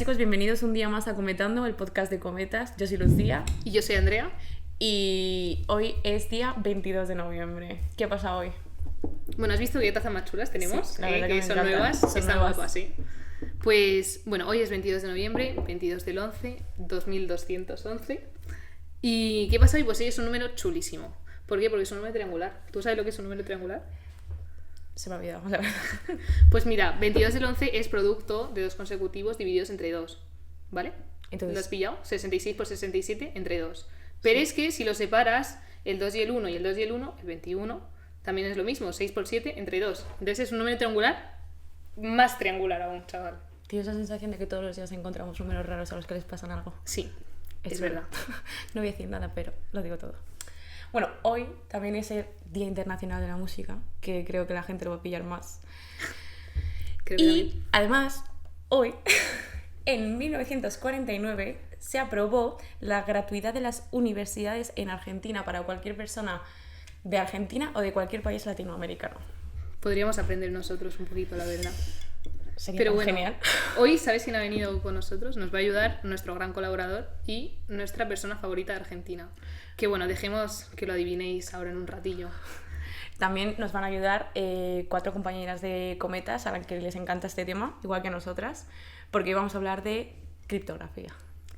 chicos, bienvenidos un día más a Cometando, el podcast de cometas. Yo soy Lucía Y yo soy Andrea. y hoy es día 22 de noviembre. ¿Qué pasa hoy? Bueno, ¿has visto qué tazas más chulas tenemos? Sí, la verdad que me son encantan. nuevas, Son están nuevas. guapas, sí. Pues bueno, hoy es 22 de noviembre, 22 del 11, 2211. ¿Y qué pasa hoy? Pues hoy es un número chulísimo. ¿Por qué? Porque es un número triangular. ¿Tú sabes lo que es un número triangular? Se me ha olvidado, la verdad. Pues mira, 22 del 11 es producto de dos consecutivos divididos entre 2, ¿vale? Entonces- ¿Lo has pillado? 66 por 67 entre 2. Pero es que si lo separas, el 2 y el 1 y el 2 y el 1, el 21, también es lo mismo, 6 por 7 entre 2. Entonces es un número triangular, más triangular aún, chaval. Tienes la sensación de que todos los días encontramos números raros a los que les pasan algo. Sí, es Eso verdad. No voy a decir nada, pero lo digo todo. Bueno, hoy también es el Día Internacional de la Música, que creo que la gente lo va a pillar más. Creo que Y también. además, hoy, en 1949, se aprobó la gratuidad de las universidades en Argentina para cualquier persona de Argentina o de cualquier país latinoamericano. Podríamos aprender nosotros un poquito, la verdad. Sería Pero tan bueno, genial. hoy, ¿sabes quién ha venido con nosotros? Nos va a ayudar nuestro gran colaborador y nuestra persona favorita de Argentina. Que bueno, dejemos que lo adivinéis ahora en un ratillo. También nos van a ayudar 4 compañeras de cometas a las que les encanta este tema, igual que a nosotras, porque hoy vamos a hablar de criptografía.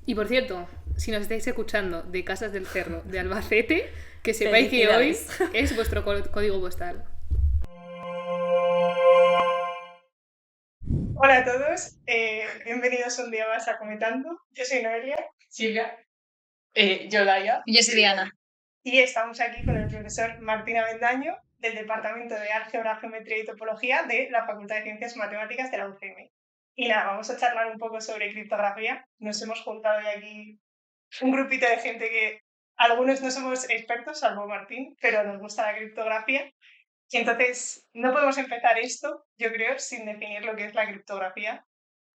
Y por cierto, si nos estáis escuchando de Casas del Cerro de Albacete, que sepáis que hoy Felicidades. es vuestro código postal. Hola a todos, bienvenidos un día más a Cometando. Yo soy Noelia Silvia, Yolaya. Yo soy Diana. y estamos aquí con el profesor Martín Avendaño del Departamento de Álgebra, Geometría y Topología de la Facultad de Ciencias Matemáticas de la UCM. Y nada, vamos a charlar un poco sobre criptografía. Nos hemos juntado hoy aquí un grupito de gente que algunos no somos expertos, salvo Martín, pero nos gusta la criptografía. Y entonces, no podemos empezar esto, yo creo, sin definir lo que es la criptografía.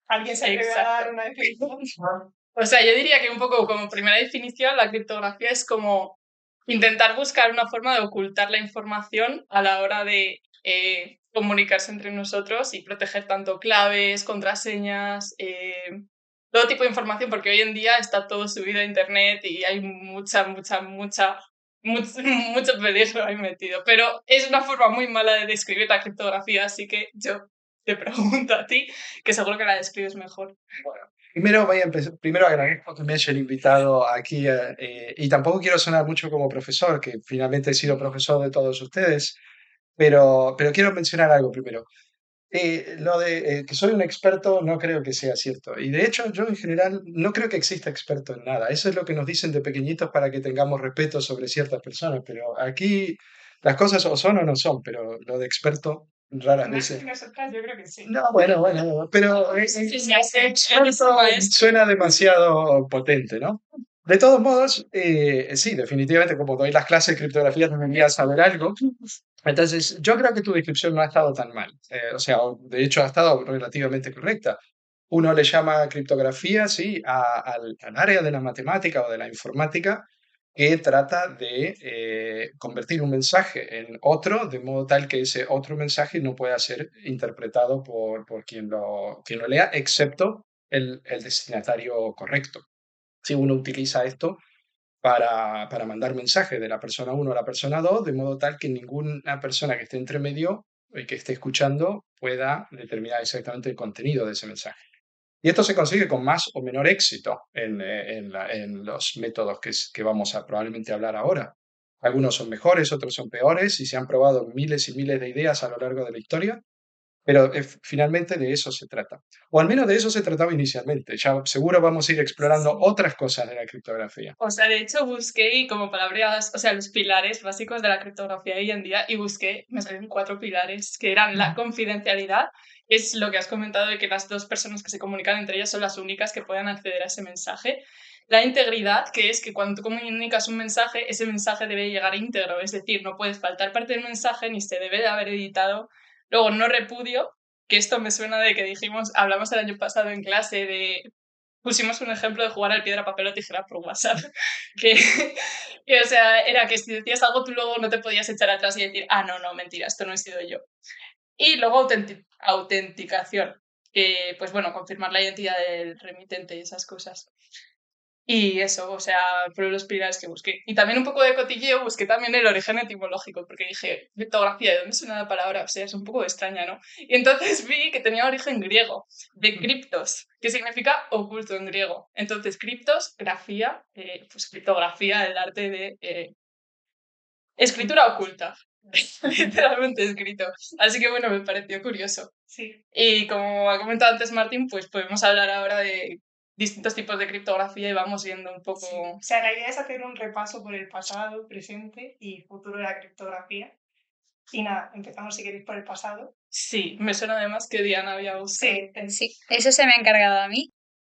¿Alguien se atreve a dar una definición? O sea, yo diría que un poco como primera definición, la criptografía es como intentar buscar una forma de ocultar la información a la hora de comunicarse entre nosotros y proteger tanto claves, contraseñas, todo tipo de información, porque hoy en día está todo subido a internet y hay mucho peligro ahí metido. Pero es una forma muy mala de describir la criptografía, así que yo te pregunto a ti, que seguro que la describes mejor. Bueno, primero agradezco que me hayan invitado aquí y tampoco quiero sonar mucho como profesor, que finalmente he sido profesor de todos ustedes, pero quiero mencionar algo primero. Lo de que soy un experto no creo que sea cierto. Y de hecho yo en general no creo que exista experto en nada. Eso es lo que nos dicen de pequeñitos para que tengamos respeto sobre ciertas personas. Pero aquí las cosas o son o no son, pero lo de experto raras veces. Nosotras yo creo que sí. No, bueno, pero experto suena demasiado potente, ¿no? De todos modos, sí, definitivamente, como doy las clases de criptografía, debería saber algo. Entonces, yo creo que tu descripción no ha estado tan mal. O sea, de hecho, ha estado relativamente correcta. Uno le llama criptografía, sí, al área de la matemática o de la informática que trata de convertir un mensaje en otro, de modo tal que ese otro mensaje no pueda ser interpretado por quien lo lea, excepto el destinatario correcto. Si uno utiliza esto para mandar mensajes de la persona 1 a la persona 2, de modo tal que ninguna persona que esté entre medio y que esté escuchando pueda determinar exactamente el contenido de ese mensaje. Y esto se consigue con más o menor éxito en los métodos que vamos a probablemente hablar ahora. Algunos son mejores, otros son peores, y se han probado miles y miles de ideas a lo largo de la historia, pero finalmente de eso se trata. O al menos de eso se trataba inicialmente. Ya seguro vamos a ir explorando otras cosas de la criptografía. O sea, de hecho busqué como palabras, o sea, los pilares básicos de la criptografía hoy en día y busqué, me salieron 4 pilares que eran la confidencialidad, que es lo que has comentado de que las dos personas que se comunican entre ellas son las únicas que puedan acceder a ese mensaje. La integridad, que es que cuando tú comunicas un mensaje, ese mensaje debe llegar íntegro, es decir, no puedes faltar parte del mensaje ni se debe de haber editado. Luego, no repudio, que esto me suena de que hablamos el año pasado en clase de pusimos un ejemplo de jugar al piedra, papel o tijera por WhatsApp, que, o sea, era que si decías algo tú luego no te podías echar atrás y decir, no, mentira, esto no he sido yo. Y luego autenticación, pues bueno, confirmar la identidad del remitente y esas cosas. Y eso, o sea, fueron los pilares que busqué. Y también un poco de cotilleo, busqué también el origen etimológico, porque dije, criptografía, ¿de dónde suena la palabra? O sea, es un poco extraña, ¿no? Y entonces vi que tenía origen griego, de criptos, que significa oculto en griego. Entonces, criptos, grafía, pues criptografía, el arte de escritura oculta. Literalmente escrito. Así que bueno, me pareció curioso. Sí. Y como ha comentado antes Martín, pues podemos hablar ahora de distintos tipos de criptografía y vamos viendo un poco... Sí. O sea, la idea es hacer un repaso por el pasado, presente y futuro de la criptografía. Y nada, empezamos si queréis por el pasado. Sí, me suena además que Diana había buscado. Sí, eso se me ha encargado a mí.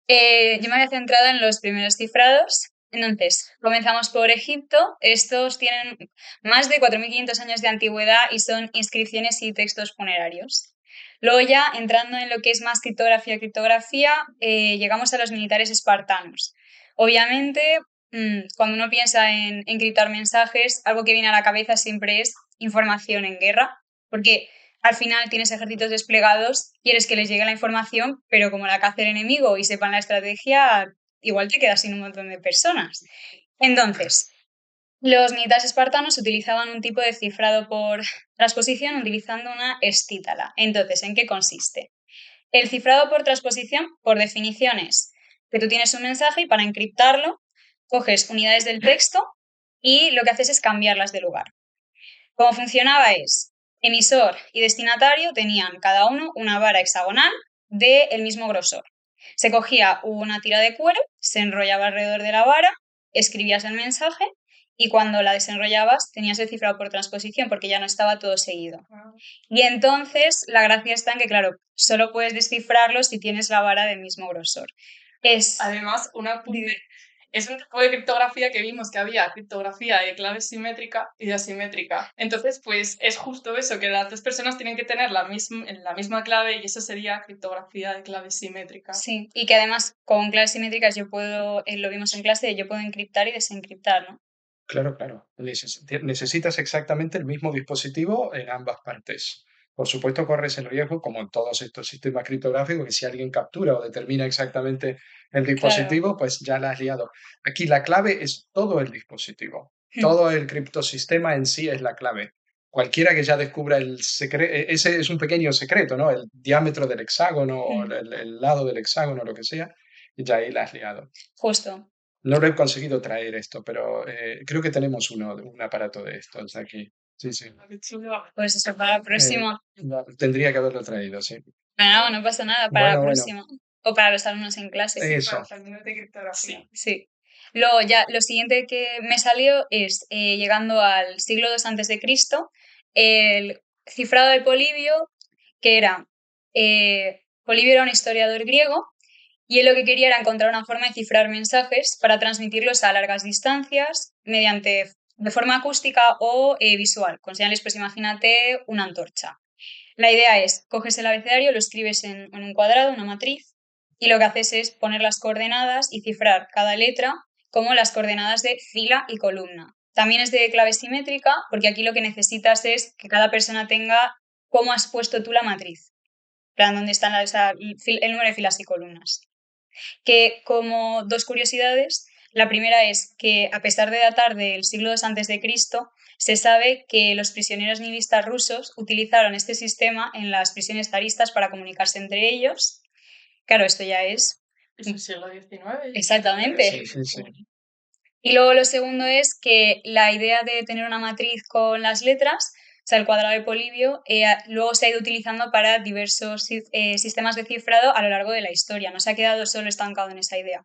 Yo me había centrado en los primeros cifrados. Entonces, comenzamos por Egipto. Estos tienen más de 4.500 años de antigüedad y son inscripciones y textos funerarios. Luego ya, entrando en lo que es más criptografía, llegamos a los militares espartanos. Obviamente, cuando uno piensa en encriptar mensajes, algo que viene a la cabeza siempre es información en guerra, porque al final tienes ejércitos desplegados, quieres que les llegue la información, pero como la caza el enemigo y sepan la estrategia, igual te quedas sin un montón de personas. Entonces, los militares espartanos utilizaban un tipo de cifrado por transposición utilizando una estítala. Entonces, ¿en qué consiste? El cifrado por transposición, por definición, es que tú tienes un mensaje y para encriptarlo coges unidades del texto y lo que haces es cambiarlas de lugar. Cómo funcionaba es, emisor y destinatario tenían cada uno una vara hexagonal del mismo grosor. Se cogía una tira de cuero, se enrollaba alrededor de la vara, escribías el mensaje y cuando la desenrollabas tenías el cifrado por transposición porque ya no estaba todo seguido. Y entonces la gracia está en que, claro, solo puedes descifrarlo si tienes la vara del mismo grosor. Además, un apunte. Es un tipo de criptografía que vimos que había criptografía de clave simétrica y de asimétrica. Entonces, pues es justo eso, que las dos personas tienen que tener la misma clave y eso sería criptografía de clave simétrica. Sí, y que además con claves simétricas yo puedo, lo vimos en clase, yo puedo encriptar y desencriptar, ¿no? Claro, claro. Necesitas exactamente el mismo dispositivo en ambas partes. Por supuesto, corres el riesgo, como en todos estos sistemas criptográficos, que si alguien captura o determina exactamente el dispositivo, pues ya la has liado. Aquí la clave es todo el dispositivo. Todo el criptosistema en sí es la clave. Cualquiera que ya descubra el secreto, ese es un pequeño secreto, ¿no? El diámetro del hexágono o el lado del hexágono, lo que sea, y ya ahí la has liado. Justo. No lo he conseguido traer esto, pero creo que tenemos un aparato de estos aquí. Sí, sí. Pues eso, para la próxima. Tendría que haberlo traído, sí. No, no pasa nada, para la Bueno, próxima. O para los alumnos en clase. Eso. Para los alumnos de criptografía. Sí. Luego ya, lo siguiente que me salió es, llegando al siglo II a.C., el cifrado de Polibio, que era, Polibio era un historiador griego, y él lo que quería era encontrar una forma de cifrar mensajes para transmitirlos a largas distancias de forma acústica o visual, con señales, pues imagínate una antorcha. La idea es, coges el abecedario, lo escribes en un cuadrado, una matriz, y lo que haces es poner las coordenadas y cifrar cada letra como las coordenadas de fila y columna. También es de clave simétrica, porque aquí lo que necesitas es que cada persona tenga cómo has puesto tú la matriz, plan donde están el número de filas y columnas. Que como dos curiosidades, la primera es que a pesar de datar del siglo II a.C., se sabe que los prisioneros nihilistas rusos utilizaron este sistema en las prisiones zaristas para comunicarse entre ellos. Claro, esto ya es... Es el siglo XIX. Exactamente. Sí, sí, sí. Y luego lo segundo es que la idea de tener una matriz con las letras, o sea, el cuadrado de Polibio, luego se ha ido utilizando para diversos sistemas de cifrado a lo largo de la historia. No se ha quedado solo estancado en esa idea.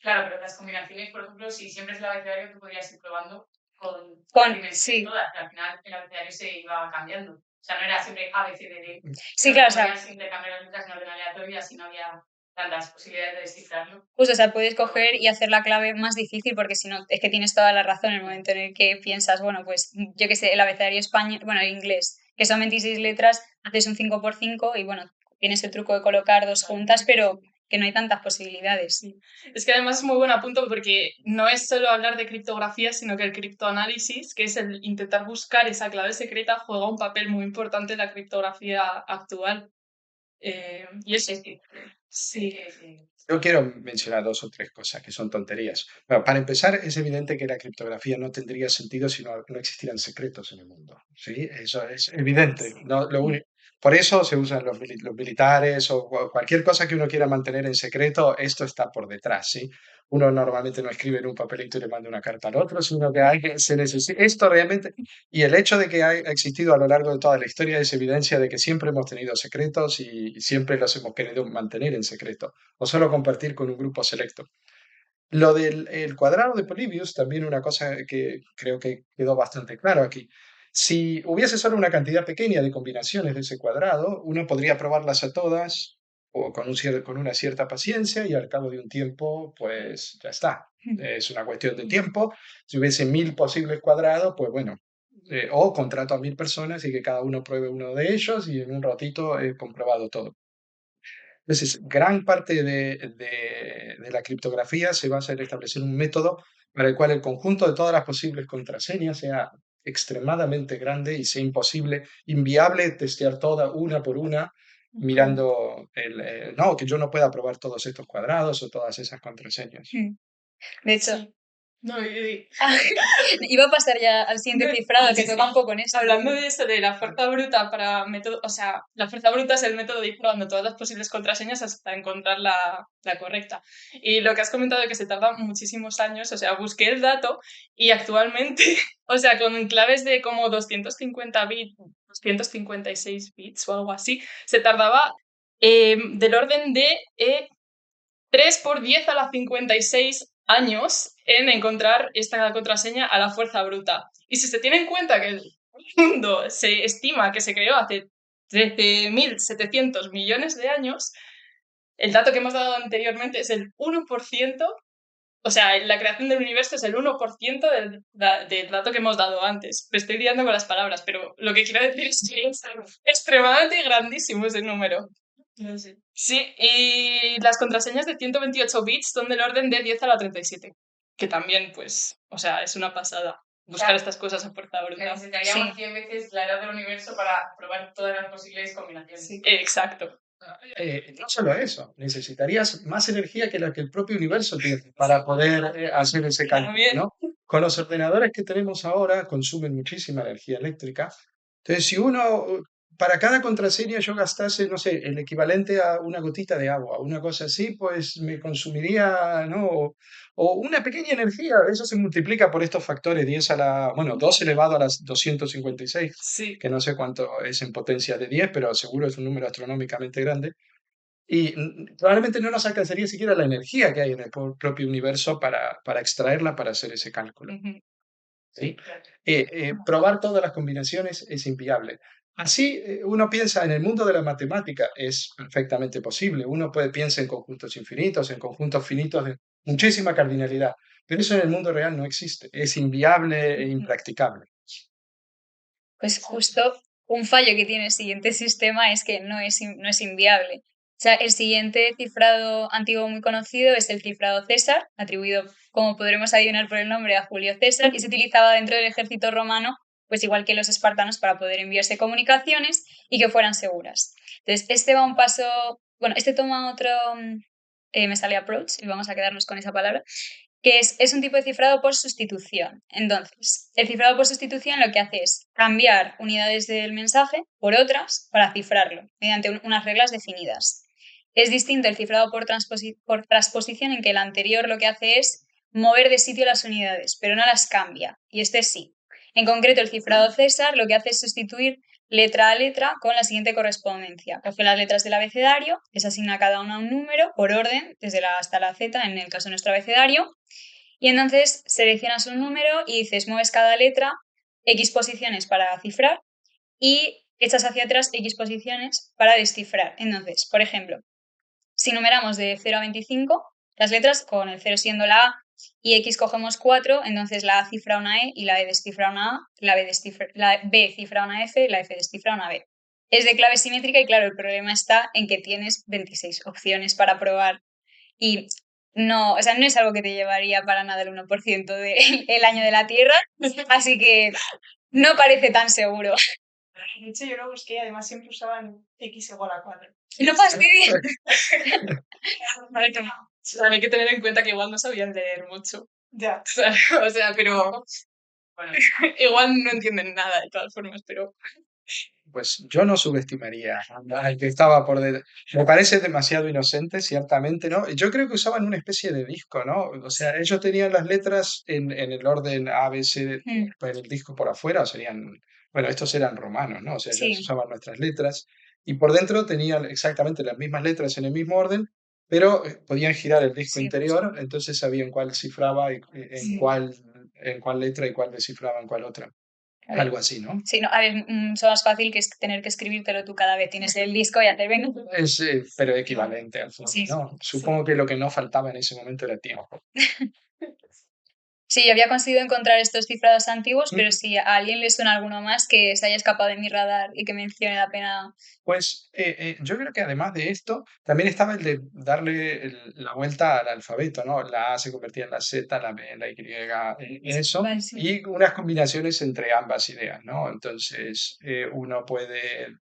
Claro, pero las combinaciones, por ejemplo, si siempre es el abecedario, tú podrías ir probando con sí. todas, que al final el abecedario se iba cambiando. O sea, no era siempre A, B, C, D, D. Sí, claro, o sea, podías intercambiar las letras en orden aleatorio y así no había tantas posibilidades de descifrarlo. Justo, o sea, puedes coger y hacer la clave más difícil porque si no, es que tienes toda la razón en el momento en el que piensas, bueno, pues yo qué sé, el abecedario español, bueno, el inglés, que son 26 letras, haces un 5x5 y bueno, tienes el truco de colocar dos juntas, pero que no hay tantas posibilidades. Sí. Es que además es muy buen apunto porque no es solo hablar de criptografía, sino que el criptoanálisis, que es el intentar buscar esa clave secreta, juega un papel muy importante en la criptografía actual. Y eso sí. Yo quiero mencionar 2 o 3 cosas que son tonterías. Bueno, para empezar, es evidente que la criptografía no tendría sentido si no existieran secretos en el mundo. ¿Sí? Eso es evidente. No, por eso se usan los militares o cualquier cosa que uno quiera mantener en secreto, esto está por detrás. ¿Sí? Uno normalmente no escribe en un papelito y le manda una carta al otro, sino que se necesita. Esto realmente. Y el hecho de que ha existido a lo largo de toda la historia es evidencia de que siempre hemos tenido secretos y siempre los hemos querido mantener en secreto o solo compartir con un grupo selecto. Lo del el cuadrado de Polybius, también una cosa que creo que quedó bastante claro aquí. Si hubiese solo una cantidad pequeña de combinaciones de ese cuadrado, uno podría probarlas a todas o con una cierta paciencia y al cabo de un tiempo, pues ya está. Es una cuestión de tiempo. Si hubiese 1000 posibles cuadrados, pues bueno, o contrato a 1000 personas y que cada uno pruebe uno de ellos y en un ratito he comprobado todo. Entonces, gran parte de la criptografía se basa en establecer un método para el cual el conjunto de todas las posibles contraseñas sea extremadamente grande y sea imposible, inviable testear toda una por una, mirando no, que yo no pueda probar todos estos cuadrados o todas esas contraseñas. De hecho, Sí. No, iba a pasar ya al siguiente cifrado, que toca un poco en esto. Hablando de eso, de la fuerza bruta para método, o sea, la fuerza bruta es el método de ir probando todas las posibles contraseñas hasta encontrar la correcta. Y lo que has comentado de que se tarda muchísimos años, o sea, busqué el dato y actualmente, o sea, con claves de como 250 bits, 256 bits o algo así, se tardaba del orden de 3 por 10 a la 56 años en encontrar esta contraseña a la fuerza bruta. Y si se tiene en cuenta que el mundo se estima que se creó hace 13.700 millones de años, el dato que hemos dado anteriormente es el 1%, o sea, la creación del universo es el 1% del dato que hemos dado antes. Me estoy liando con las palabras, pero lo que quiero decir es que es extremadamente grandísimo ese número. Sí, y las contraseñas de 128 bits son del orden de 10 a la 37, que también, pues, o sea, es una pasada buscar estas cosas a fuerza bruta. Necesitaríamos 100 veces la edad del universo para probar todas las posibles combinaciones. Sí. Exacto. No solo eso, necesitarías más energía que la que el propio universo tiene para poder hacer ese cálculo, ¿no? Con los ordenadores que tenemos ahora consumen muchísima energía eléctrica. Entonces, si para cada contraseña yo gastase, no sé, el equivalente a una gotita de agua, una cosa así, pues me consumiría, ¿no? O una pequeña energía, eso se multiplica por estos factores 2 elevado a las 256, Sí. que no sé cuánto es en potencia de 10, pero seguro es un número astronómicamente grande. Y probablemente no nos alcanzaría siquiera la energía que hay en el propio universo para extraerla para hacer ese cálculo. ¿Sí? Probar todas las combinaciones es inviable. Así, uno piensa en el mundo de la matemática, es perfectamente posible. Uno piensa en conjuntos infinitos, en conjuntos finitos de muchísima cardinalidad, pero eso en el mundo real no existe. Es inviable e impracticable. Pues justo un fallo que tiene el siguiente sistema es que no es inviable. O sea, el siguiente cifrado antiguo muy conocido es el cifrado César, atribuido, como podremos adivinar por el nombre, a Julio César, y se utilizaba dentro del ejército romano, pues igual que los espartanos, para poder enviarse comunicaciones y que fueran seguras. Entonces, este va un paso, bueno, este toma otro, me sale approach, y vamos a quedarnos con esa palabra, que es un tipo de cifrado por sustitución. Entonces, el cifrado por sustitución lo que hace es cambiar unidades del mensaje por otras para cifrarlo, mediante unas reglas definidas. Es distinto el cifrado por transposición, en que el anterior lo que hace es mover de sitio las unidades, pero no las cambia, y este sí. En concreto, el cifrado César lo que hace es sustituir letra a letra con la siguiente correspondencia. Coge las letras del abecedario, les asigna a cada una un número por orden, desde la A hasta la Z, en el caso de nuestro abecedario, y entonces seleccionas un número y dices, mueves cada letra X posiciones para cifrar y echas hacia atrás X posiciones para descifrar. Entonces, por ejemplo, si numeramos de 0 a 25, las letras con el 0 siendo la A y X cogemos 4, entonces la A cifra una E y la E descifra una A, la B cifra una F, la F descifra una B. Es de clave simétrica y claro, el problema está en que tienes 26 opciones para probar y no, o sea, no es algo que te llevaría para nada el 1% del año de la Tierra, así que no parece tan seguro. De hecho, yo lo busqué y además siempre usaban x igual a 4. No fastidies. También hay que tener en cuenta que igual no sabían leer mucho. Ya. O sea, pero bueno, igual no entienden nada de todas formas, pero Pues yo no subestimaría al que estaba por detrás. Me parece demasiado inocente, ciertamente, ¿no? Yo creo que usaban una especie de disco, ¿no? O sea, ellos tenían las letras en el orden A, B, C, Mm, en el disco por afuera, o serían, bueno, estos eran romanos, ¿no? O sea, ellos sí, usaban nuestras letras y por dentro tenían exactamente las mismas letras en el mismo orden, pero podían girar el disco sí, justo. interior, entonces sabían cuál cifraba y en cuál letra y cuál descifraba en cuál otra. A ver. Algo así, ¿no? Sí, no, a ver, mucho más fácil que es tener que escribírtelo tú cada vez. Tienes el disco y hacer, venga. Es, pero equivalente al final, Sí, ¿no? Supongo que lo que no faltaba en ese momento era tiempo. sí, yo había conseguido encontrar estos cifrados antiguos, pero si a alguien le suena alguno más que se haya escapado de mi radar y que mencione la pena. Pues yo creo que además de esto, también estaba el de darle la vuelta al alfabeto, ¿no? La A se convertía en la Z, la B en la Y, eso, Vale, sí. y unas combinaciones entre ambas ideas, ¿no? Entonces, uno puede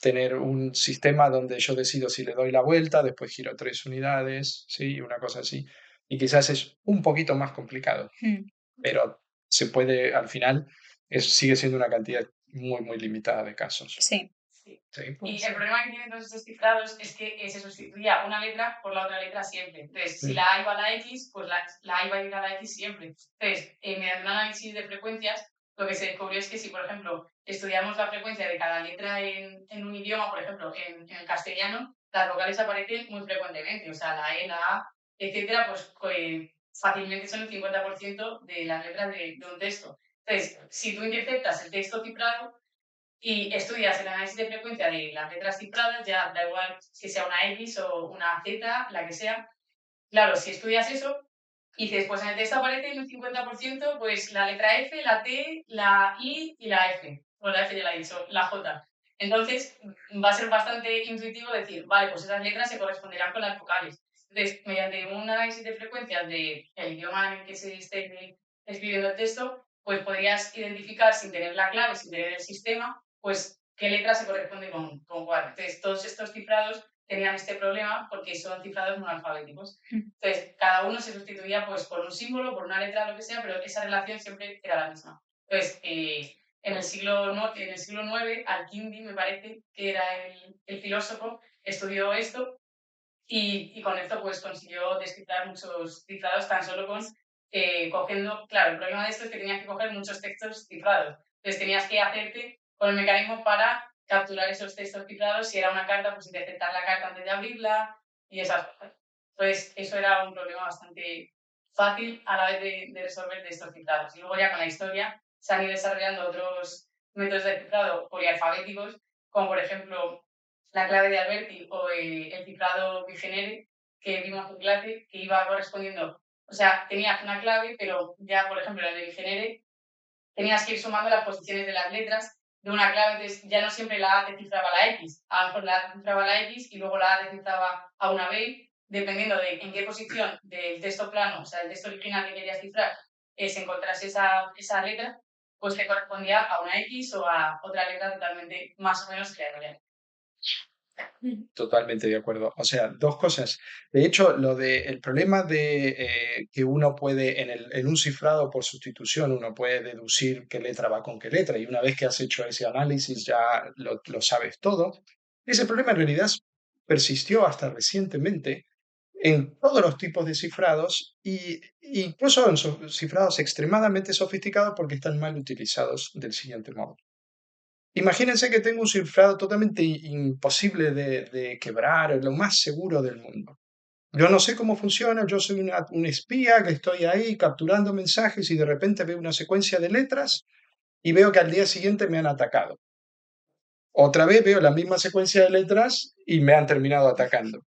tener un sistema donde yo decido si le doy la vuelta, después giro 3 unidades, ¿sí? Una cosa así. Y quizás es un poquito más complicado, Mm, pero se puede, al final, sigue siendo una cantidad muy, muy limitada de casos. sí. Sí. ¿Sí? Y el problema que tienen todos estos cifrados es que se sustituía una letra por la otra letra siempre. Entonces, si Mm. la A iba a la X, pues la A iba a ir a la X siempre. Entonces, mediante un análisis de frecuencias, lo que se descubrió es que si, por ejemplo, estudiamos la frecuencia de cada letra en un idioma, por ejemplo, en el castellano, las vocales aparecen muy frecuentemente. O sea, la E, la A, etcétera, pues fácilmente son el 50% de las letras de un texto. Entonces, si tú interceptas el texto cifrado, y estudias el análisis de frecuencia de las letras cifradas, ya da igual si sea una X o una Z, la que sea. Claro, si estudias eso y después en el texto aparece en un 50%, pues la letra F, la T, la I y la F. O la F ya la he dicho, la J. Entonces va a ser bastante intuitivo decir, vale, pues esas letras se corresponderán con las vocales. Entonces, mediante un análisis de frecuencias del idioma en el que se esté escribiendo el texto, pues podrías identificar sin tener la clave, sin tener el sistema, pues qué letra se corresponde con cuál. Entonces, todos estos cifrados tenían este problema porque son cifrados no alfabéticos. Entonces, cada uno se sustituía pues, por un símbolo, por una letra, lo que sea, pero esa relación siempre era la misma. Entonces, en el siglo IX, Al-Kindi, me parece, que era el filósofo, estudió esto y con esto pues consiguió descifrar muchos cifrados tan solo cogiendo, claro, el problema de esto es que tenías que coger muchos textos cifrados. Entonces tenías que hacerte con el mecanismo para capturar esos textos cifrados. Si era una carta, pues interceptar la carta antes de abrirla y esas cosas. Entonces eso era un problema bastante fácil a la vez de resolver de estos cifrados. Y luego ya con la historia se han ido desarrollando otros métodos de cifrado polialfabéticos, como por ejemplo la clave de Alberti o el cifrado Bigenere que vimos en clase, que iba correspondiendo, o sea, tenías una clave, pero ya, por ejemplo, en el de Bigenere, tenías que ir sumando las posiciones de las letras de una clave, entonces ya no siempre la A descifraba la X, a lo mejor la A descifraba la X y luego la A descifraba a una B, dependiendo de en qué posición del texto plano, o sea, el texto original que querías cifrar, se encontrase esa letra, pues te correspondía a una X o a otra letra totalmente más o menos aleatoria. Totalmente de acuerdo. O sea, dos cosas. De hecho, el problema de que uno puede, en un cifrado por sustitución, uno puede deducir qué letra va con qué letra, y una vez que has hecho ese análisis ya lo sabes todo. Ese problema en realidad persistió hasta recientemente en todos los tipos de cifrados, y incluso en cifrados extremadamente sofisticados porque están mal utilizados del siguiente modo. Imagínense que tengo un cifrado totalmente imposible de quebrar, lo más seguro del mundo. Yo no sé cómo funciona, yo soy un espía que estoy ahí capturando mensajes y de repente veo una secuencia de letras y veo que al día siguiente me han atacado. Otra vez veo la misma secuencia de letras y me han terminado atacando.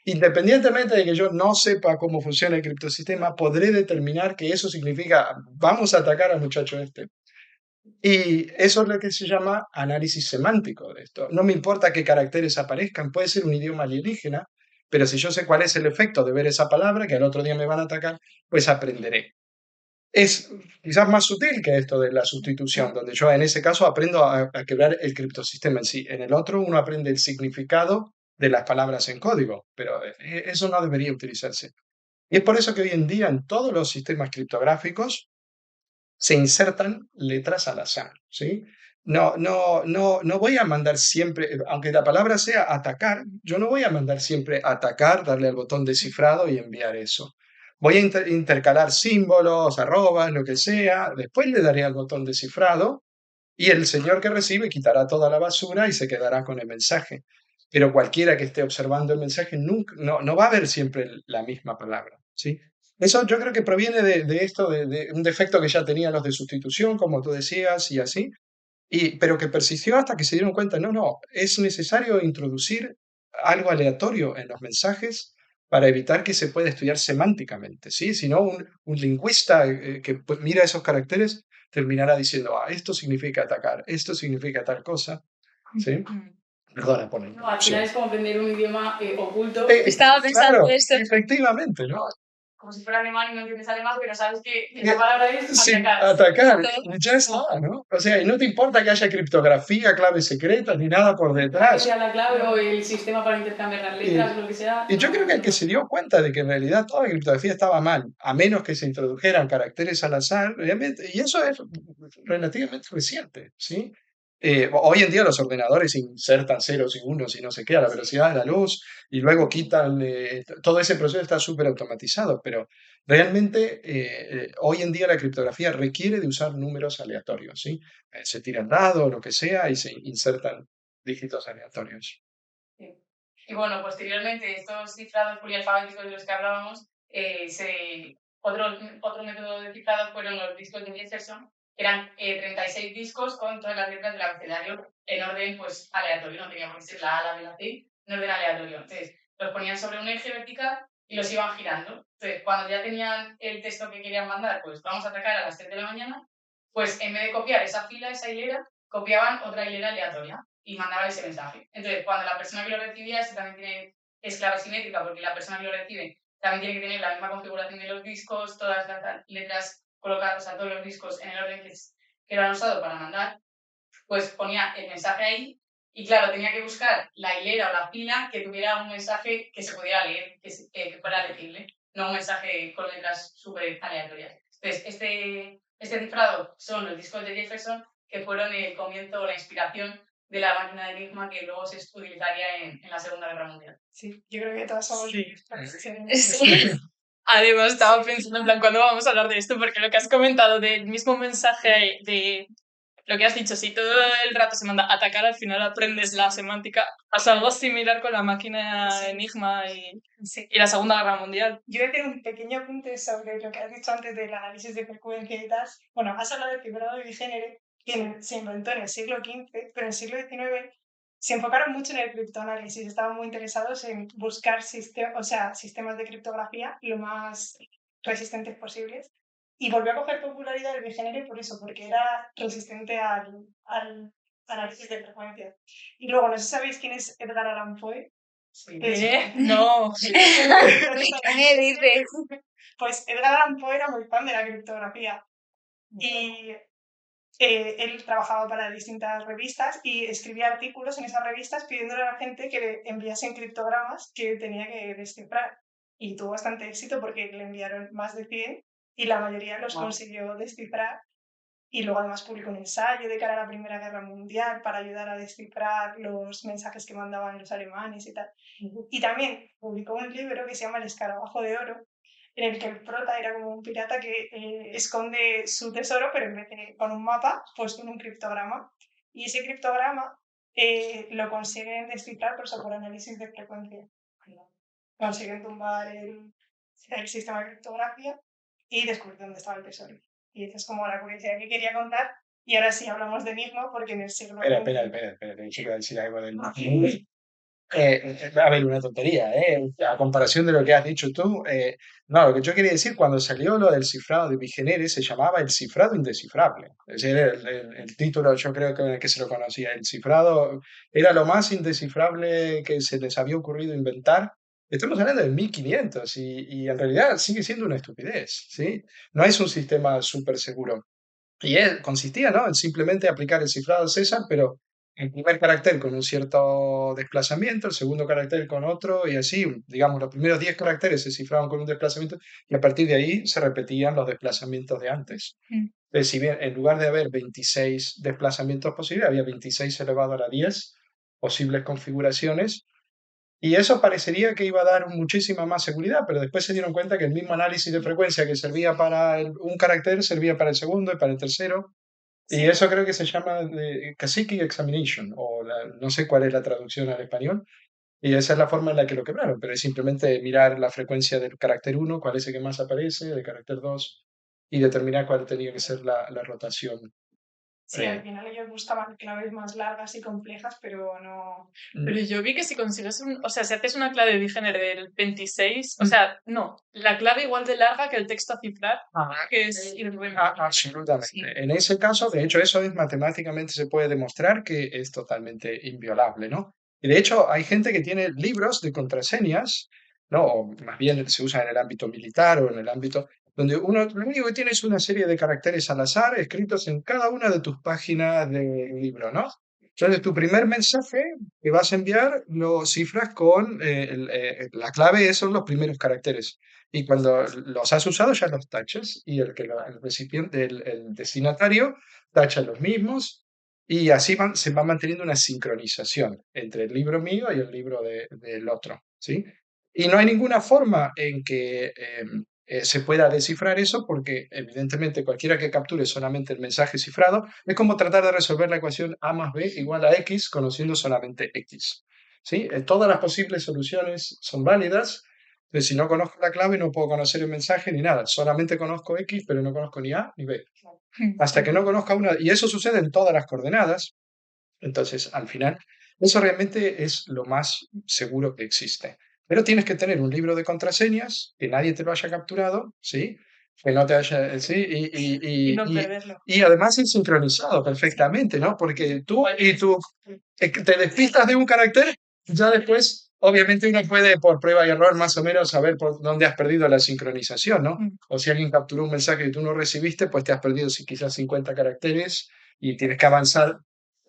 Independientemente de que yo no sepa cómo funciona el criptosistema, podré determinar que eso significa vamos a atacar al muchacho este. Y eso es lo que se llama análisis semántico de esto. No me importa qué caracteres aparezcan, puede ser un idioma alienígena, pero si yo sé cuál es el efecto de ver esa palabra, que al otro día me van a atacar, pues aprenderé. Es quizás más sutil que esto de la sustitución, donde yo en ese caso aprendo a quebrar el criptosistema en sí. En el otro uno aprende el significado de las palabras en código, pero eso no debería utilizarse. Y es por eso que hoy en día en todos los sistemas criptográficos se insertan letras al azar, ¿sí? No voy a mandar siempre, aunque la palabra sea atacar, yo no voy a mandar siempre atacar, darle al botón de cifrado y enviar eso. Voy a intercalar símbolos, arrobas, lo que sea, después le daré al botón de cifrado y el señor que recibe quitará toda la basura y se quedará con el mensaje. Pero cualquiera que esté observando el mensaje nunca, no va a ver siempre la misma palabra, ¿sí? Eso yo creo que proviene de esto, de un defecto que ya tenían los de sustitución, como tú decías, y así, pero que persistió hasta que se dieron cuenta, no, es necesario introducir algo aleatorio en los mensajes para evitar que se pueda estudiar semánticamente, ¿sí? Si no, un lingüista que mira esos caracteres terminará diciendo, esto significa atacar, esto significa tal cosa, ¿sí? Perdona por la No, al final interrupción. es como aprender un idioma oculto. Estaba pensando Claro, esto. efectivamente, ¿no? Como si fuera alemán y no entiendes alemán, pero sabes que la palabra es Sí, atacar. atacar, ya está, ¿no? O sea, y no te importa que haya criptografía, claves secretas, ni nada por Que detrás. sea la clave o el sistema para intercambiar las letras, lo que sea. Y yo creo que el que se dio cuenta de que en realidad toda la criptografía estaba mal, a menos que se introdujeran caracteres al azar, realmente, y eso es relativamente reciente, ¿sí? Hoy en día los ordenadores insertan ceros y unos y no sé qué a la velocidad de la luz y luego quitan, todo ese proceso está súper automatizado, pero realmente hoy en día la criptografía requiere de usar números aleatorios, ¿sí? Se tiran dados, lo que sea, y se insertan dígitos aleatorios. Y bueno, posteriormente estos cifrados polialfabéticos de los que hablábamos, otro método de cifrado fueron los discos de Jefferson, que eran 36 discos con todas las letras del abecedario en orden pues aleatorio, no tenía por qué ser la A, la B, la C, en orden aleatorio. Entonces, los ponían sobre un eje vertical y los iban girando. Entonces, cuando ya tenían el texto que querían mandar, pues vamos a atacar a las 3 de la mañana, pues en vez de copiar esa fila, esa hilera, copiaban otra hilera aleatoria y mandaban ese mensaje. Entonces, cuando la persona que lo recibía, es clave simétrica, porque la persona que lo recibe también tiene que tener la misma configuración de los discos, todas las letras colocadas, o sea, todos los discos en el orden que lo han usado para mandar, pues ponía el mensaje ahí y claro, tenía que buscar la hilera o la fila que tuviera un mensaje que se pudiera leer, que fuera legible, no un mensaje con letras súper aleatorias. Entonces, este cifrado son los discos de Jefferson, que fueron el comienzo o la inspiración de la máquina de Enigma que luego se utilizaría en la Segunda Guerra Mundial. Sí, yo creo que todas somos Sí. Sí. Además, estaba pensando en plan, ¿cuándo vamos a hablar de esto? Porque lo que has comentado del mismo mensaje de lo que has dicho, si todo el rato se manda a atacar, al final aprendes la semántica. Pasa algo similar con la máquina Sí. Enigma Sí. y la Segunda Guerra Mundial. Yo voy a hacer un pequeño apunte sobre lo que has dicho antes del análisis de frecuencia y tal. Bueno, has hablado del cifrado de bigénero, que se inventó en el siglo XV, pero en el siglo XIX se enfocaron mucho en el criptoanálisis. Estaban muy interesados en buscar sistemas de criptografía lo más resistentes posibles. Y volvió a coger popularidad el bigénero por eso, porque era resistente al análisis de frecuencia. Y luego, no sé si sabéis quién es Edgar Allan Poe. No. ¿Qué me dices? Pues Edgar Allan Poe era muy fan de la criptografía y él trabajaba para distintas revistas y escribía artículos en esas revistas pidiéndole a la gente que le enviasen criptogramas que tenía que descifrar. Y tuvo bastante éxito porque le enviaron más de 100 y la mayoría los consiguió descifrar. Y luego además publicó un ensayo de cara a la Primera Guerra Mundial para ayudar a descifrar los mensajes que mandaban los alemanes y tal. Y también publicó un libro que se llama El escarabajo de oro, en el que el prota era como un pirata que esconde su tesoro, pero en vez de con un mapa, pues con un criptograma. Y ese criptograma lo consiguen descifrar, por análisis de frecuencia. Consiguen tumbar el sistema de criptografía y descubrir dónde estaba el tesoro. Y esa es como la curiosidad que quería contar. Y ahora sí hablamos de Enigma, porque en el siglo Espera, yo iba a decir algo del... a ver, una tontería, ¿eh? A comparación de lo que has dicho tú, no, lo que yo quería decir, cuando salió lo del cifrado de Vigenere, se llamaba el cifrado indescifrable. Es decir, el título yo creo que en el que se lo conocía. El cifrado era lo más indescifrable que se les había ocurrido inventar Estamos hablando de 1500 y en realidad sigue siendo una estupidez, ¿sí? No es un sistema súper seguro. Y consistía, ¿no? En simplemente aplicar el cifrado César, pero el primer carácter con un cierto desplazamiento, el segundo carácter con otro, y así, digamos, los primeros 10 caracteres se cifraban con un desplazamiento y a partir de ahí se repetían los desplazamientos de antes. Mm. Entonces, si bien en lugar de haber 26 desplazamientos posibles, había 26 elevado a la 10 posibles configuraciones, y eso parecería que iba a dar muchísima más seguridad, pero después se dieron cuenta que el mismo análisis de frecuencia que servía para un carácter servía para el segundo y para el tercero. Y Sí. eso creo que se llama Cacique Examination, o no sé cuál es la traducción al español. Y esa es la forma en la que lo quebraron, pero es simplemente mirar la frecuencia del carácter 1, cuál es el que más aparece, del carácter 2, y determinar cuál tenía que ser la rotación. Sí, al final ellos buscaban claves más largas y complejas, pero no. Pero yo vi que si consigues o sea, si haces una clave Vigener del 26, o Mm. sea, no, la clave igual de larga que el texto a cifrar, que es Absolutamente. Sí. En ese caso, de hecho, eso es matemáticamente se puede demostrar que es totalmente inviolable, ¿no? Y de hecho, hay gente que tiene libros de contraseñas, ¿no? O más bien se usa en el ámbito militar o en el ámbito donde uno lo único que tiene es una serie de caracteres al azar escritos en cada una de tus páginas del libro, ¿no? Entonces, tu primer mensaje que vas a enviar lo cifras con la clave, son los primeros caracteres. Y cuando los has usado ya los tachas y el recipiente, el destinatario tacha los mismos y así se va manteniendo una sincronización entre el libro mío y el libro del otro, ¿sí? Y no hay ninguna forma en que se pueda descifrar eso porque evidentemente cualquiera que capture solamente el mensaje cifrado es como tratar de resolver la ecuación A más B igual a X conociendo solamente X, ¿sí? Todas las posibles soluciones son válidas. Entonces, si no conozco la clave, no puedo conocer el mensaje ni nada. Solamente conozco X, pero no conozco ni A ni B. Mm. Hasta que no conozca una. Y eso sucede en todas las coordenadas. Entonces, al final, eso realmente es lo más seguro que existe. Pero tienes que tener un libro de contraseñas, que nadie te lo haya capturado, ¿sí? Que no te haya. ¿Sí? y no perderlo. Y además es sincronizado perfectamente, ¿no? Porque tú te despistas de un carácter, ya después, obviamente, uno puede por prueba y error más o menos saber por dónde has perdido la sincronización, ¿no? Mm. O si alguien capturó un mensaje que tú no recibiste, pues te has perdido quizás 50 caracteres y tienes que avanzar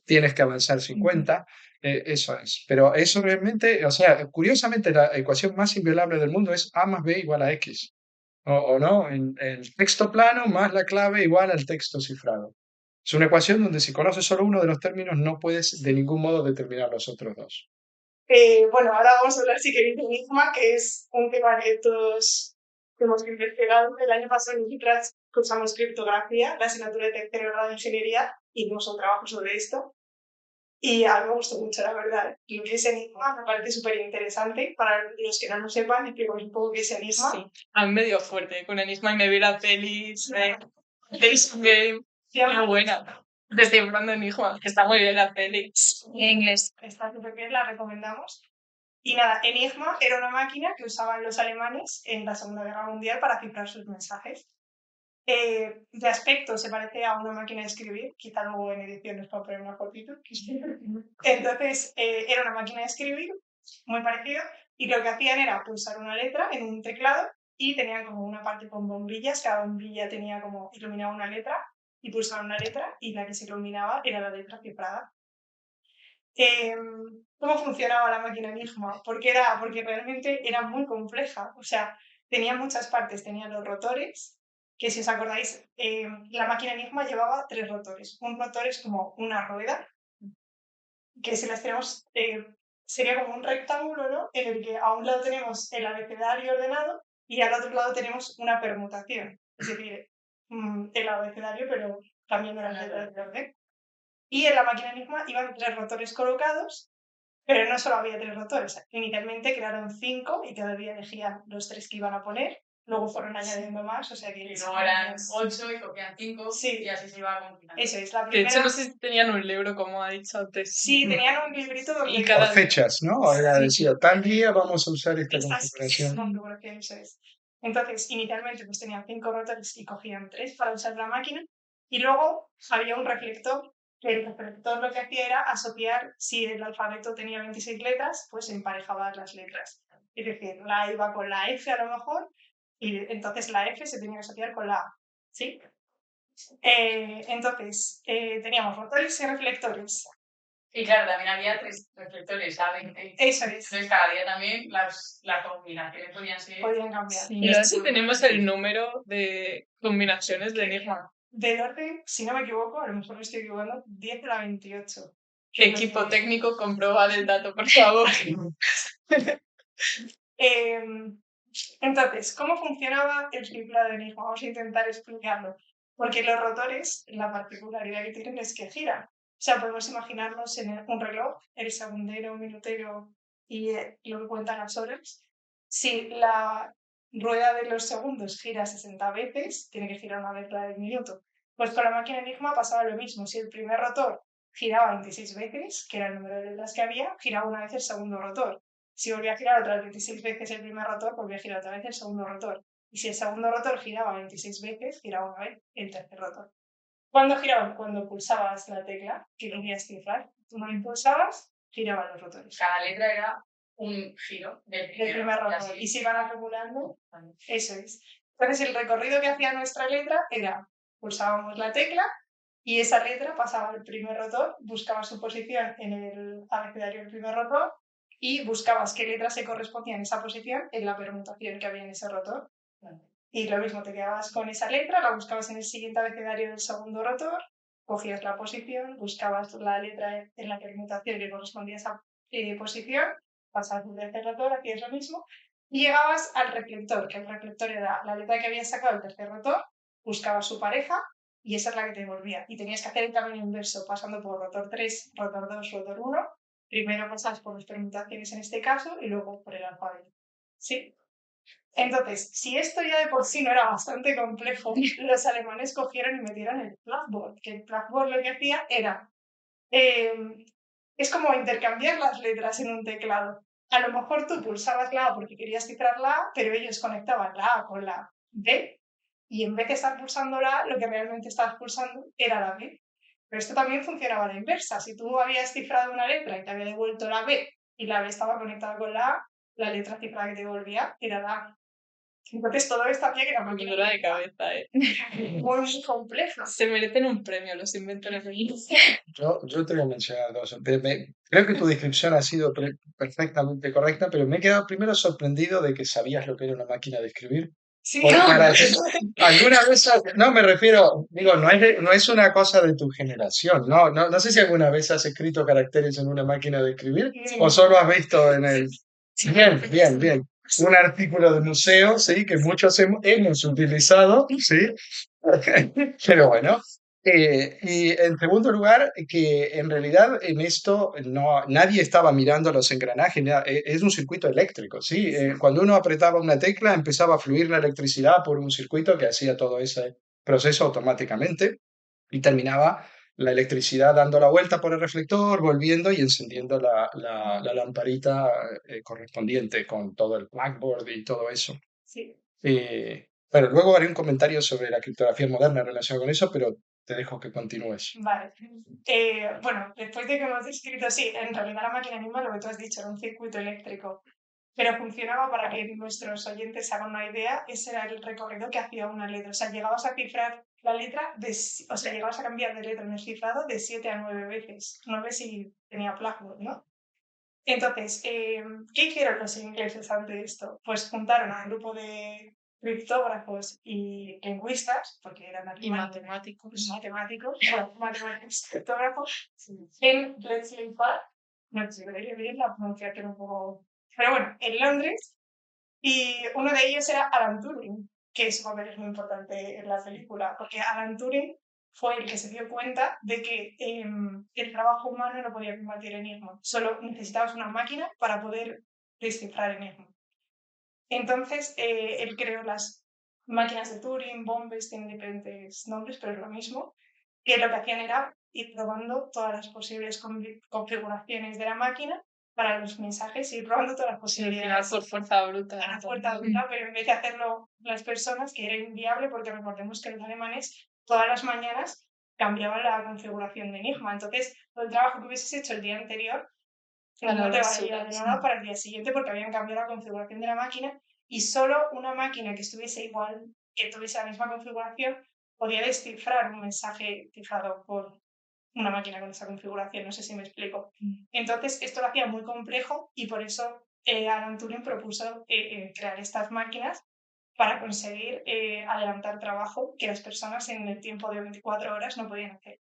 50, eso es. Pero eso realmente, o sea, curiosamente la ecuación más inviolable del mundo es A más B igual a X. O no, en el texto plano más la clave igual al texto cifrado. Es una ecuación donde si conoces solo uno de los términos no puedes de ningún modo determinar los otros dos. Bueno, ahora vamos a hablar, si queréis, de Enigma, que es un tema que todos hemos investigado. El año pasado nosotras cursamos criptografía, la asignatura de tercer grado de ingeniería, y hicimos un trabajo sobre esto. Y a mí me gustó mucho, la verdad. Lo que es Enigma me parece súper interesante. Para los que no lo sepan, explicamos un poco qué es Enigma. Sí, a mí me dio fuerte con Enigma y me vi la peli de Days Game, muy buena. Descifrando Enigma, que está muy bien la peli. En inglés. Está súper bien, la recomendamos. Y nada, Enigma era una máquina que usaban los alemanes en la Segunda Guerra Mundial para cifrar sus mensajes. De aspecto se parece a una máquina de escribir, quizá luego en edición nos puedo poner una fotito. Entonces, era una máquina de escribir muy parecida y lo que hacían era pulsar una letra en un teclado y tenían como una parte con bombillas, cada bombilla tenía como iluminaba una letra y pulsaban una letra y la que se iluminaba era la letra cifrada. ¿Cómo funcionaba la máquina Enigma? Porque realmente era muy compleja, o sea, tenía muchas partes, tenía los rotores, que si os acordáis, la máquina Enigma llevaba 3 rotores. Un rotor es como una rueda, que si las tenemos, sería como un rectángulo, ¿no? En el que a un lado tenemos el abecedario ordenado y al otro lado tenemos una permutación, es decir, el abecedario, pero cambiando las letras de orden. Y en la máquina Enigma iban 3 rotores colocados, pero no solo había 3 rotores. Inicialmente crearon 5 y cada día elegían los 3 que iban a poner. Luego fueron añadiendo más, o sea que... Y luego eran 8 y cogían 5 Sí. y así se iba complicando. Eso es, la De primera... hecho, no sé si tenían un libro, como ha dicho antes. Sí, tenían un librito donde... Y Por cada fechas, ¿no? Ahora decía, tal día vamos a usar esta configuración. configuración, eso es. Entonces, inicialmente pues tenían 5 rotores y cogían 3 para usar la máquina. Y luego había un reflector, que el reflector lo que hacía era asociar, si el alfabeto tenía 26 letras, pues emparejaba las letras. Es decir, la A iba con la F a lo mejor, y entonces la F se tenía que asociar con la A, ¿sí? Entonces, teníamos rotores y reflectores. Y claro, también había 3 reflectores A20. Eso es, Entonces, cada día también las combinaciones podían ser. podían cambiar. Sí, Y no sé los- si tenemos el número de combinaciones de Enigma. Del orden, si no me equivoco, a lo mejor me estoy equivocando, 10 a la 28. Equipo técnico, comprobad el dato, por favor. Entonces, ¿cómo funcionaba el cifrado de Enigma? Vamos a intentar explicarlo. Porque los rotores, la particularidad que tienen es que giran. O sea, podemos imaginarnos en un reloj, el segundero, minutero y lo que cuentan las horas. Si la rueda de los segundos gira 60 veces, tiene que girar una vez la del minuto. Pues con la máquina Enigma pasaba lo mismo. Si el primer rotor giraba 26 veces, que era el número de letras que había, giraba una vez el segundo rotor. Si volvía a girar otras 26 veces el primer rotor, volvía a girar otra vez el segundo rotor. Y si el segundo rotor giraba 26 veces, giraba una vez el tercer rotor. ¿Cuándo giraban? Cuando pulsabas la tecla que querías cifrar. Tú no impulsabas, giraban los rotores. Cada letra era un giro del El primer rotor. Y se iban acumulando, eso es. Entonces el recorrido que hacía nuestra letra era, pulsábamos la tecla y esa letra pasaba al primer rotor, buscaba su posición en el abecedario del primer rotor y buscabas qué letra se correspondía en esa posición en la permutación que había en ese rotor. Y lo mismo, te quedabas con esa letra, la buscabas en el siguiente abecedario del segundo rotor, cogías la posición, buscabas la letra en la permutación que correspondía a esa posición, pasabas al tercer rotor, hacías lo mismo, y llegabas al reflector, que el reflector era la letra que habías sacado del tercer rotor, buscabas su pareja y esa es la que te devolvía. Y tenías que hacer el camino inverso, pasando por rotor 3, rotor 2, rotor 1. Primero pasas por las permutaciones en este caso y luego por el alfabeto. ¿Sí? Entonces, si esto ya de por sí no era bastante complejo, los alemanes cogieron y metieron el Blackboard, que el Blackboard lo que hacía era, es como intercambiar las letras en un teclado. A lo mejor tú pulsabas la A porque querías cifrar la A, pero ellos conectaban la A con la B, y en vez de estar pulsando la A, lo que realmente estabas pulsando era la B. Pero esto también funcionaba a la inversa. Si tú habías cifrado una letra y te había devuelto la B, y la B estaba conectada con la A, la letra cifrada que te devolvía era la A. Entonces todo esto hacía que la Muy máquina dura de cabeza, muy compleja. Se merecen un premio los inventores de Yo te voy a mencionar dos. Creo que tu descripción ha sido perfectamente correcta, pero me he quedado primero sorprendido de que sabías lo que era una máquina de escribir. Sí, Porque alguna vez, no me refiero, digo, no es una cosa de tu generación, no sé si alguna vez has escrito caracteres en una máquina de escribir o solo has visto en el... Bien, bien, bien. Un artículo de museo, sí, que muchos hemos utilizado, sí. Pero bueno. Y en segundo lugar, que en realidad en esto nadie estaba mirando los engranajes, es un circuito eléctrico, ¿sí? Cuando uno apretaba una tecla empezaba a fluir la electricidad por un circuito que hacía todo ese proceso automáticamente y terminaba la electricidad dando la vuelta por el reflector, volviendo y encendiendo la lamparita correspondiente con todo el blackboard y todo eso. sí. Bueno, luego haré un comentario sobre la criptografía moderna en relación con eso, pero te dejo que continúes. Vale. Bueno, después de que hemos descrito, sí, en realidad la máquina Enigma, lo que tú has dicho, era un circuito eléctrico, pero funcionaba para que nuestros oyentes se hagan una idea, ese era el recorrido que hacía una letra. O sea, llegabas a cifrar la letra, o sea, llegabas a cambiar de letra en el cifrado de 7 a 9 veces. 9 si tenía Blackboard, ¿no? Entonces, ¿qué hicieron los ingleses ante esto? Pues juntaron a un grupo de criptógrafos y lingüistas, porque eran y matemáticos. matemáticos, criptógrafos, en Bletchley Park, no sé si veréis bien la pronunciación un poco, pero bueno, en Londres, y uno de ellos era Alan Turing, que su papel es muy importante en la película, porque Alan Turing fue el que se dio cuenta de que el trabajo humano no podía combatir enigma, solo necesitabas una máquina para poder descifrar enigma. Entonces, él creó las máquinas de Turing, Bombes, tienen diferentes nombres, pero es lo mismo, que lo que hacían era ir probando todas las posibles configuraciones de la máquina para los mensajes, ir probando todas las posibilidades. Por fuerza bruta. A la fuerza bruta, pero en vez de hacerlo las personas, que era inviable, porque recordemos que los alemanes todas las mañanas cambiaban la configuración de Enigma. Entonces, todo el trabajo que hubieses hecho el día anterior no Para te las valía de horas. nada para el día siguiente porque habían cambiado la configuración de la máquina y solo una máquina que estuviese igual, que tuviese la misma configuración, podía descifrar un mensaje cifrado por una máquina con esa configuración, no sé si me explico. Entonces, esto lo hacía muy complejo y por eso Alan Turing propuso crear estas máquinas para conseguir adelantar trabajo que las personas en el tiempo de 24 horas no podían hacer.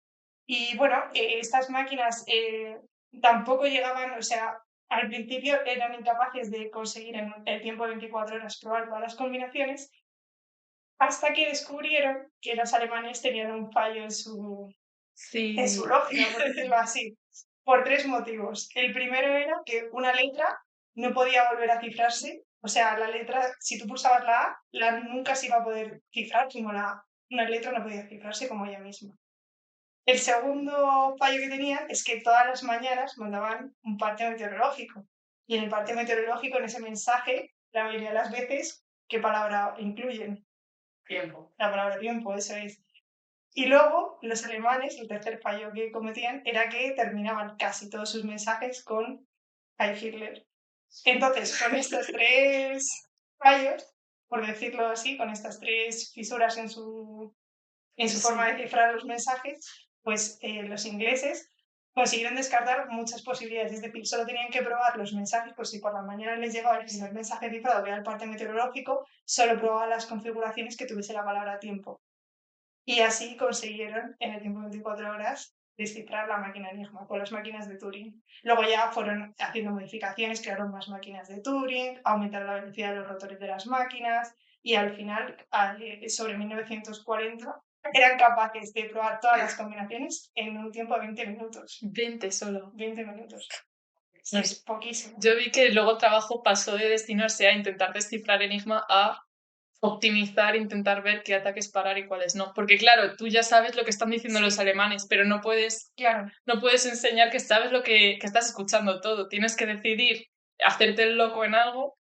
Y bueno, estas máquinas tampoco llegaban, o sea, al principio eran incapaces de conseguir en el tiempo de 24 horas probar todas las combinaciones, hasta que descubrieron que los alemanes tenían un fallo en su Sí. lógica, por decirlo así, por 3 motivos. El primero era que una letra no podía volver a cifrarse, o sea, la letra, si tú pulsabas la A, nunca se iba a poder cifrar como la A. Una letra no podía cifrarse como ella misma. El segundo fallo que tenían es que todas las mañanas mandaban un parte meteorológico. Y en el parte meteorológico, en ese mensaje, la mayoría de las veces, ¿qué palabra incluyen? Tiempo. La palabra tiempo, eso es. Y luego, los alemanes, el tercer fallo que cometían era que terminaban casi todos sus mensajes con Heil Hitler. Entonces, con estos 3 fallos, por decirlo así, con estas 3 fisuras en su forma de cifrar los mensajes, pues los ingleses consiguieron descartar muchas posibilidades. Es decir, solo tenían que probar los mensajes, pues si por la mañana les llegaba el primer mensaje cifrado, que era el parte meteorológico, solo probaban las configuraciones que tuviese la palabra tiempo. Y así consiguieron, en el tiempo de 24 horas, descifrar la máquina Enigma con las máquinas de Turing. Luego ya fueron haciendo modificaciones, crearon más máquinas de Turing, aumentaron la velocidad de los rotores de las máquinas y al final, sobre 1940, eran capaces de probar todas las combinaciones en un tiempo de 20 minutos. 20 solo. 20 minutos. Es poquísimo. Yo vi que luego el trabajo pasó de destinarse a intentar descifrar Enigma a optimizar, intentar ver qué ataques parar y cuáles no. Porque claro, tú ya sabes lo que están diciendo los alemanes, pero no puedes enseñar que sabes lo que estás escuchando todo. Tienes que decidir hacerte el loco en algo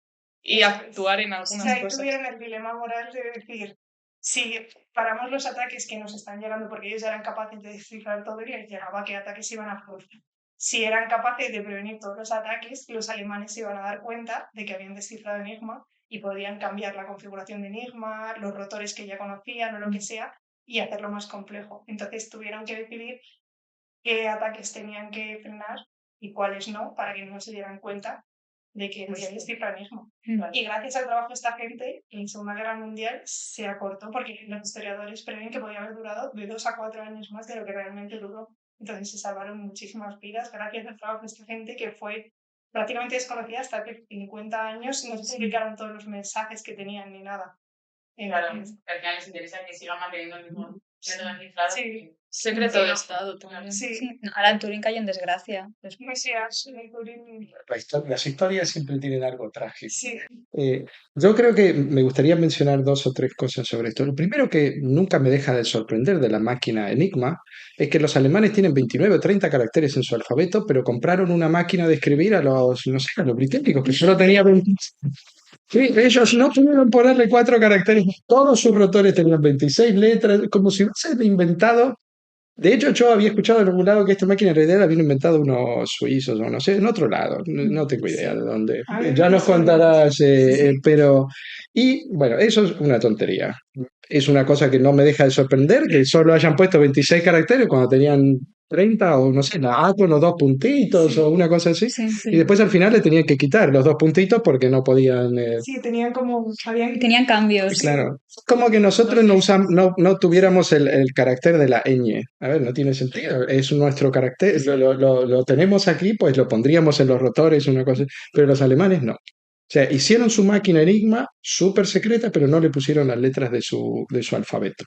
y actuar en algunas ahí cosas. tuvieron el dilema moral de decir, si paramos los ataques que nos están llegando, porque ellos ya eran capaces de descifrar todo y les llegaba qué ataques iban a producir. Si eran capaces de prevenir todos los ataques, los alemanes se iban a dar cuenta de que habían descifrado Enigma y podían cambiar la configuración de Enigma, los rotores que ya conocían o lo que sea, y hacerlo más complejo. Entonces tuvieron que decidir qué ataques tenían que frenar y cuáles no, para que no se dieran cuenta de que podían descifrar Enigma. Y gracias al trabajo de esta gente, en Segunda Guerra Mundial se acortó porque los historiadores prevén que podía haber durado de 2 a 4 años más de lo que realmente duró. Entonces se salvaron muchísimas vidas gracias al trabajo de esta gente que fue prácticamente desconocida hasta que 50 años no se explicaron todos los mensajes que tenían ni nada. Claro, al final les interesa que sigan manteniendo el mismo método cifrado. Sí. Secreto de Estado también. Sí. Alan Turing cayó en desgracia. Las historias siempre tienen algo trágico. Sí. Yo creo que me gustaría mencionar 2 o 3 cosas sobre esto. Lo primero que nunca me deja de sorprender de la máquina Enigma es que los alemanes tienen 29 o 30 caracteres en su alfabeto, pero compraron una máquina de escribir a los, no sé, a los británicos, que solo tenía 20. Sí, ellos no pudieron ponerle 4 caracteres. Todos sus rotores tenían 26 letras, como si hubiesen inventado. De hecho, yo había escuchado en algún lado que esta máquina en realidad la habían inventado unos suizos o no sé, en otro lado, no tengo idea de dónde. Ya nos contarás, pero... Y bueno, eso es una tontería. Es una cosa que no me deja de sorprender, que solo hayan puesto 26 caracteres cuando tenían 30 o no sé, la A con los 2 puntitos o una cosa así. Y después al final le tenían que quitar los 2 puntitos porque no podían... Sí, tenían como... Tenían cambios. Claro, como que nosotros no tuviéramos el carácter de la ñ. A ver, no tiene sentido. Es nuestro carácter, lo tenemos aquí, pues lo pondríamos en los rotores, una cosa, pero los alemanes no. O sea, hicieron su máquina Enigma súper secreta, pero no le pusieron las letras de su alfabeto.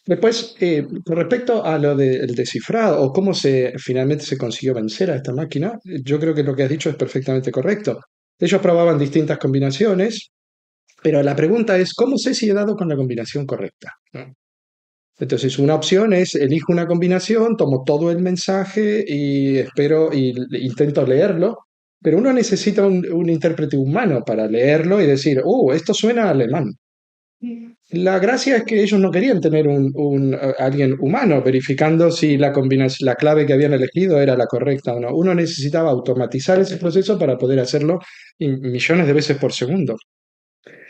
Después, con respecto a lo del descifrado o cómo finalmente se consiguió vencer a esta máquina, yo creo que lo que has dicho es perfectamente correcto. Ellos probaban distintas combinaciones, pero la pregunta es, ¿cómo sé si he dado con la combinación correcta? ¿No? Entonces, una opción es, elijo una combinación, tomo todo el mensaje y espero y intento leerlo, pero uno necesita un intérprete humano para leerlo y decir, esto suena alemán. La gracia es que ellos no querían tener alguien humano verificando si la clave que habían elegido era la correcta o no. Uno necesitaba automatizar ese proceso para poder hacerlo millones de veces por segundo.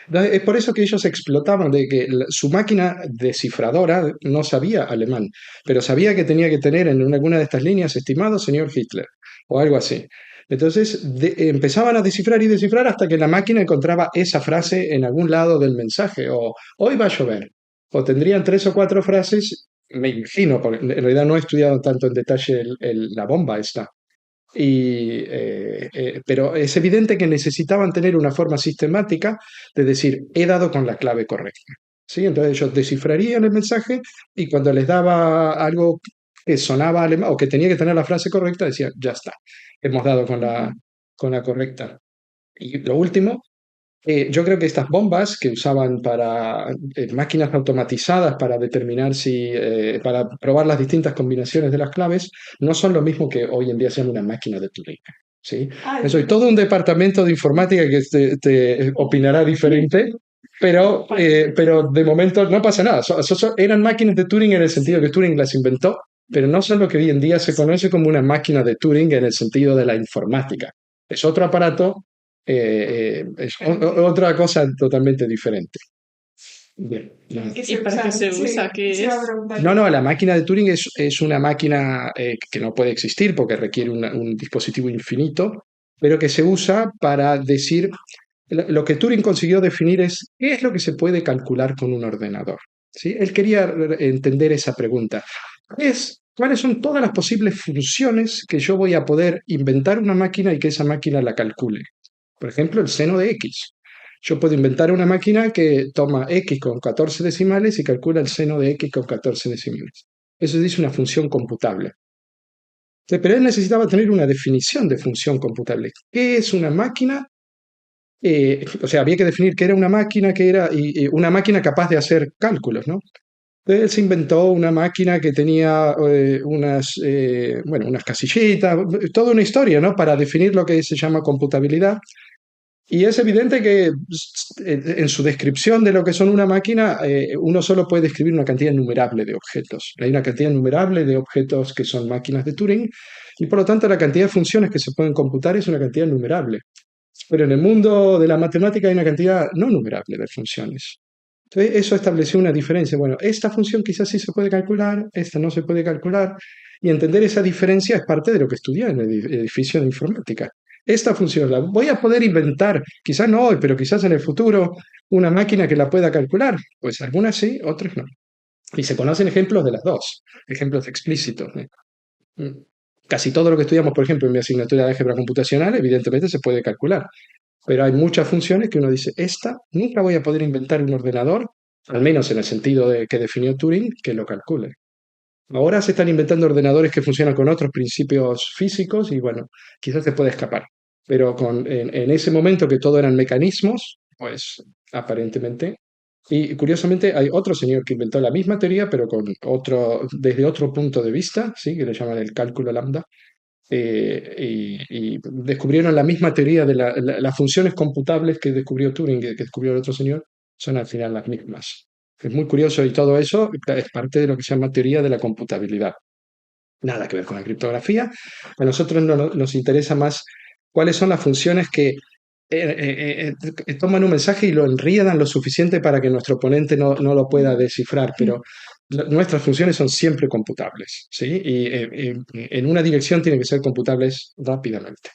Entonces, es por eso que ellos explotaban de que su máquina descifradora no sabía alemán, pero sabía que tenía que tener en alguna de estas líneas, estimado señor Hitler, o algo así. Entonces empezaban a descifrar y descifrar hasta que la máquina encontraba esa frase en algún lado del mensaje, o hoy va a llover, o tendrían 3 o 4 frases, me imagino, porque en realidad no he estudiado tanto en detalle la bomba esta, pero es evidente que necesitaban tener una forma sistemática de decir, he dado con la clave correcta. ¿Sí? Entonces ellos descifrarían el mensaje y cuando les daba algo que sonaba alemán o que tenía que tener la frase correcta, decían, ya está, hemos dado con la correcta. Y lo último, yo creo que estas bombas que usaban para máquinas automatizadas para determinar para probar las distintas combinaciones de las claves, no son lo mismo que hoy en día se llama una máquina de Turing. ¿Sí? Eso hay todo un departamento de informática que te opinará diferente, pero de momento no pasa nada. Eran máquinas de Turing en el sentido que Turing las inventó, pero no son lo que hoy en día se conoce como una máquina de Turing en el sentido de la informática. Es otro aparato otra cosa totalmente diferente. Bien, no. ¿Y para qué se usa? ¿Qué es? No, la máquina de Turing es una máquina que no puede existir porque requiere un dispositivo infinito, pero que se usa para decir, lo que Turing consiguió definir es qué es lo que se puede calcular con un ordenador. ¿Sí? Él quería entender esa pregunta. ¿Cuáles son todas las posibles funciones que yo voy a poder inventar una máquina y que esa máquina la calcule? Por ejemplo, el seno de x. Yo puedo inventar una máquina que toma x con 14 decimales y calcula el seno de x con 14 decimales. Eso es una función computable. Pero él necesitaba tener una definición de función computable. ¿Qué es una máquina? O sea, había que definir qué era una máquina, una máquina capaz de hacer cálculos, ¿no? Entonces, él se inventó una máquina que tenía unas casillitas, toda una historia, ¿no? Para definir lo que se llama computabilidad. Y es evidente que en su descripción de lo que son una máquina, uno solo puede describir una cantidad innumerable de objetos. Hay una cantidad innumerable de objetos que son máquinas de Turing y por lo tanto la cantidad de funciones que se pueden computar es una cantidad innumerable. Pero en el mundo de la matemática hay una cantidad no numerable de funciones. Entonces eso estableció una diferencia. Bueno, esta función quizás sí se puede calcular, esta no se puede calcular. Y entender esa diferencia es parte de lo que estudié en el edificio de informática. Esta función la voy a poder inventar, quizás no hoy, pero quizás en el futuro, una máquina que la pueda calcular. Pues algunas sí, otras no. Y se conocen ejemplos de las dos, ejemplos explícitos. Casi todo lo que estudiamos, por ejemplo, en mi asignatura de álgebra computacional, evidentemente se puede calcular. Pero hay muchas funciones que uno dice, esta nunca voy a poder inventar un ordenador, al menos en el sentido de que definió Turing, que lo calcule. Ahora se están inventando ordenadores que funcionan con otros principios físicos y bueno, quizás se puede escapar. Pero en ese momento que todo eran mecanismos, pues aparentemente. Y curiosamente hay otro señor que inventó la misma teoría, pero desde otro punto de vista, ¿sí? Que le llaman el cálculo lambda. Y descubrieron la misma teoría de las funciones computables que descubrió Turing, que descubrió el otro señor, son al final las mismas. Es muy curioso y todo eso es parte de lo que se llama teoría de la computabilidad. Nada que ver con la criptografía. A nosotros nos interesa más cuáles son las funciones que toman un mensaje y lo enriedan lo suficiente para que nuestro oponente no lo pueda descifrar, pero nuestras funciones son siempre computables, ¿sí? Y en una dirección tienen que ser computables rápidamente.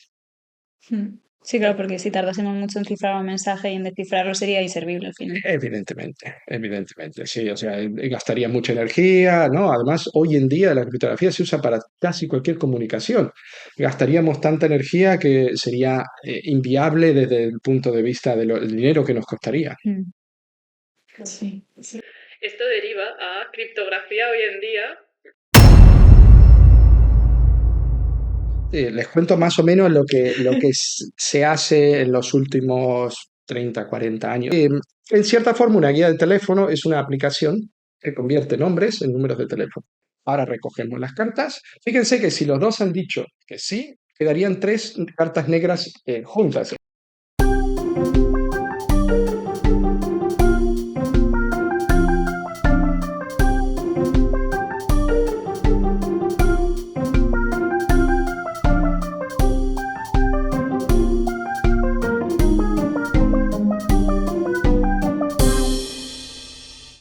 Sí, claro, porque si tardásemos mucho en cifrar un mensaje y en descifrarlo sería inservible al final. Evidentemente, sí, o sea, gastaría mucha energía, ¿no? Además, hoy en día la criptografía se usa para casi cualquier comunicación. Gastaríamos tanta energía que sería inviable desde el punto de vista del dinero que nos costaría. Sí. Esto deriva a criptografía hoy en día. Les cuento más o menos lo que se hace en los últimos 30, 40 años. En cierta forma, una guía de teléfono es una aplicación que convierte nombres en números de teléfono. Ahora recogemos las cartas. Fíjense que si los dos han dicho que sí, quedarían 3 cartas negras juntas.